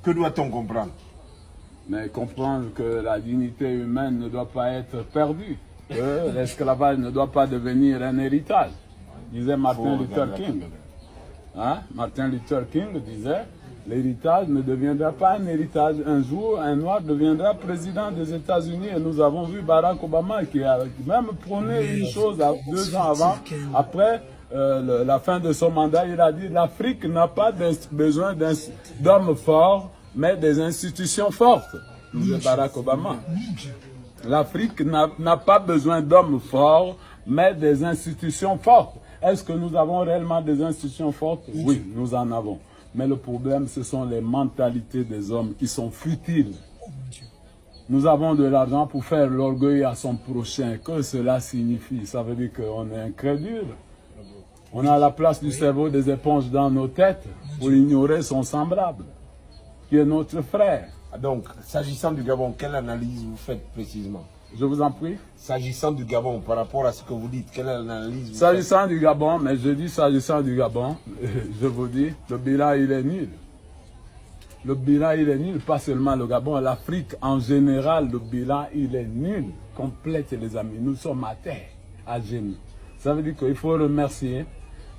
Que doit-on comprendre? Mais comprendre que la dignité humaine ne doit pas être perdue, que l'esclavage ne doit pas devenir un héritage, disait Martin Luther King. Hein? Martin Luther King disait, l'héritage ne deviendra pas un héritage. Un jour, un noir deviendra président des États-Unis et nous avons vu Barack Obama qui a même prôné une chose 2 ans avant, après la fin de son mandat, il a dit l'Afrique n'a pas besoin d'hommes forts, mais des institutions fortes. Disait Barack Obama. L'Afrique n'a pas besoin d'hommes forts, mais des institutions fortes. Est-ce que nous avons réellement des institutions fortes? Oui, nous en avons. Mais le problème, ce sont les mentalités des hommes qui sont futiles. Nous avons de l'argent pour faire l'orgueil à son prochain. Que cela signifie? Ça veut dire qu'on est incrédule. On a la place du cerveau des éponges dans nos têtes pour ignorer son semblable, qui est notre frère. Donc, s'agissant du Gabon, quelle analyse vous faites précisément? Je vous en prie. S'agissant du Gabon, par rapport à ce que vous dites, quelle analyse vous faites? S'agissant du Gabon, mais je dis s'agissant du Gabon, je vous dis, le bilan il est nul. Le bilan il est nul, pas seulement le Gabon, l'Afrique en général, le bilan il est nul. Complète les amis, nous sommes à terre, à genoux. Ça veut dire qu'il faut remercier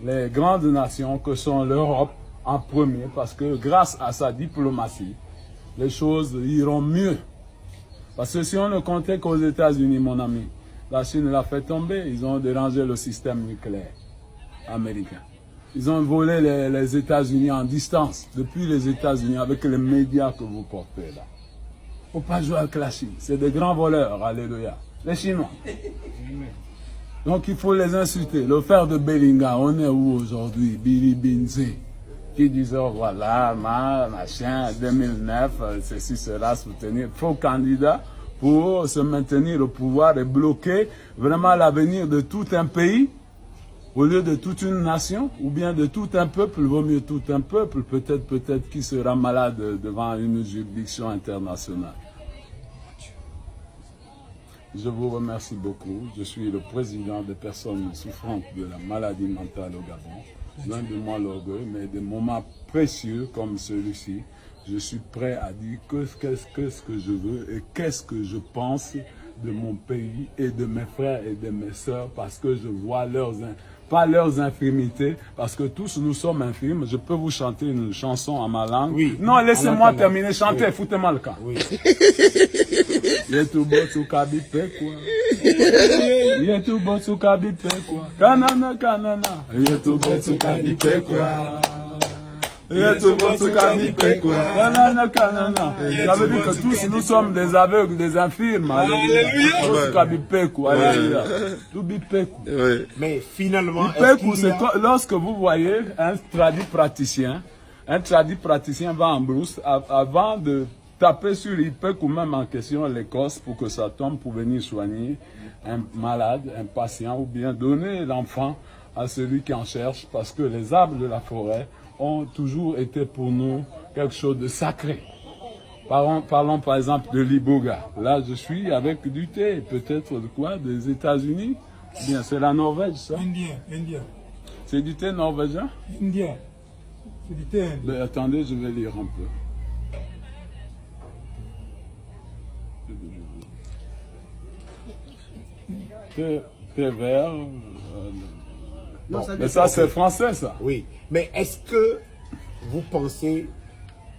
les grandes nations que sont l'Europe en premier, parce que grâce à sa diplomatie, les choses iront mieux. Parce que si on ne comptait qu'aux États-Unis, mon ami, la Chine l'a fait tomber, ils ont dérangé le système nucléaire américain. Ils ont volé les États-Unis en distance, depuis les États-Unis, avec les médias que vous portez là. Il ne faut pas jouer avec la Chine, c'est des grands voleurs, alléluia. Les Chinois. Donc il faut les insulter. Le frère de Bellinga, on est où aujourd'hui? Billy Binze, qui disait, oh, voilà, machin, 2009, ceci sera soutenir. Faux candidat pour se maintenir au pouvoir et bloquer vraiment l'avenir de tout un pays, au lieu de toute une nation, ou bien de tout un peuple. Vaut mieux tout un peuple, peut-être qui sera malade devant une juridiction internationale. Je vous remercie beaucoup. Je suis le président des personnes souffrantes de la maladie mentale au Gabon. Loin de moi l'orgueil, mais des moments précieux comme celui-ci, je suis prêt à dire qu'est-ce que je veux et qu'est-ce que je pense de mon pays et de mes frères et de mes sœurs, parce que je vois pas leurs infirmités, parce que tous nous sommes infirmes. Je peux vous chanter une chanson en ma langue. Oui. Non, laissez-moi terminer, chantez, oui. Foutez-moi le camp. Oui. Yetubo tukabipe kwa. Yetubo tukabipe kwa. Kanana kanana. Yetubo tukabipe kwa. Yetubo tukabipe kwa. Kanana kanana. Ça veut dire que tous nous sommes des aveugles, des infirmes. Alléluia. Tukabipe kwa. Alléluia. Tubipe kwa. Mais finalement, c'est lorsque vous voyez un tradit praticien va en brousse avant de taper sur l'IPEC ou même en question l'Écosse pour que ça tombe pour venir soigner un malade, un patient, ou bien donner l'enfant à celui qui en cherche, parce que les arbres de la forêt ont toujours été pour nous quelque chose de sacré. Parlons par exemple de l'Iboga. Là, je suis avec du thé, peut-être de quoi? Des États-Unis? Bien, c'est la Norvège, ça? Indien. C'est du thé norvégien? Indien. C'est du thé indien. Ben, attendez, je vais lire un peu. Thé vert. Non, mais ça, c'est français, ça. Oui. Mais est-ce que vous pensez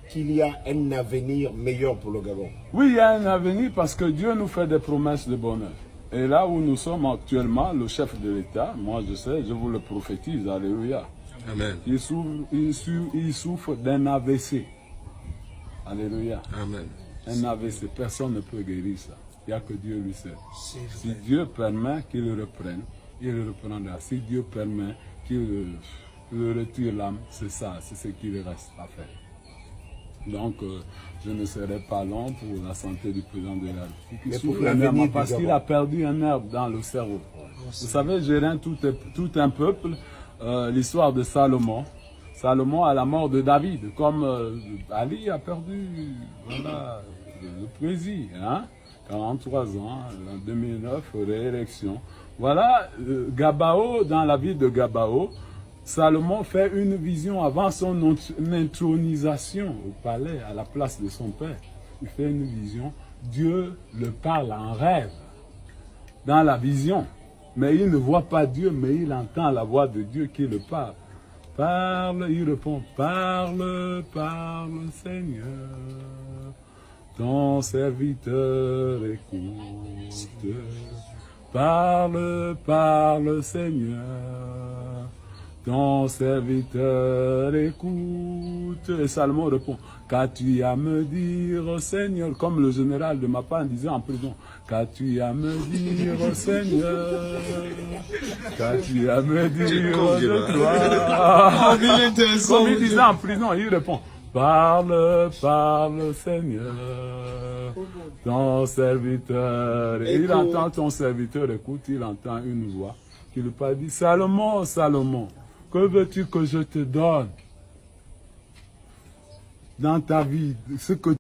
qu'il y a un avenir meilleur pour le Gabon? Oui, il y a un avenir parce que Dieu nous fait des promesses de bonheur. Et là où nous sommes actuellement, le chef de l'État, moi je sais, je vous le prophétise, alléluia. Amen. Il souffre d'un AVC. Alléluia. Amen. Un AVC, personne ne peut guérir ça. Il n'y a que Dieu lui seul. Si Dieu permet qu'il le reprenne, il le reprendra. Si Dieu permet qu'il le retire l'âme, c'est ça, c'est ce qu'il reste à faire. Donc, je ne serai pas long pour la santé du président de la République. Il souffre énormément parce qu'il a perdu un nerf dans le cerveau. Vous savez, gérer tout un peuple, l'histoire de Salomon. Salomon à la mort de David, comme Ali a perdu voilà, le président, hein? 43 ans, en 2009, réélection. Voilà, Gabao, dans la ville de Gabao, Salomon fait une vision avant son intronisation au palais, à la place de son père. Il fait une vision. Dieu le parle en rêve, dans la vision. Mais il ne voit pas Dieu, mais il entend la voix de Dieu qui le parle. Parle, il répond, parle, parle, Seigneur. Ton serviteur écoute. Parle, parle, Seigneur. Ton serviteur écoute. Et Salomon répond, qu'as-tu à me dire, Seigneur, comme le général de Mappan disait en prison, qu'as-tu à me dire, Seigneur, qu'as-tu à me dire de toi. Comme il disait en prison, il répond, parle, parle, Seigneur, ton serviteur. Et il entend ton serviteur, écoute, il entend une voix qui lui parle, dit, Salomon, Salomon, que veux-tu que je te donne dans ta vie, ce que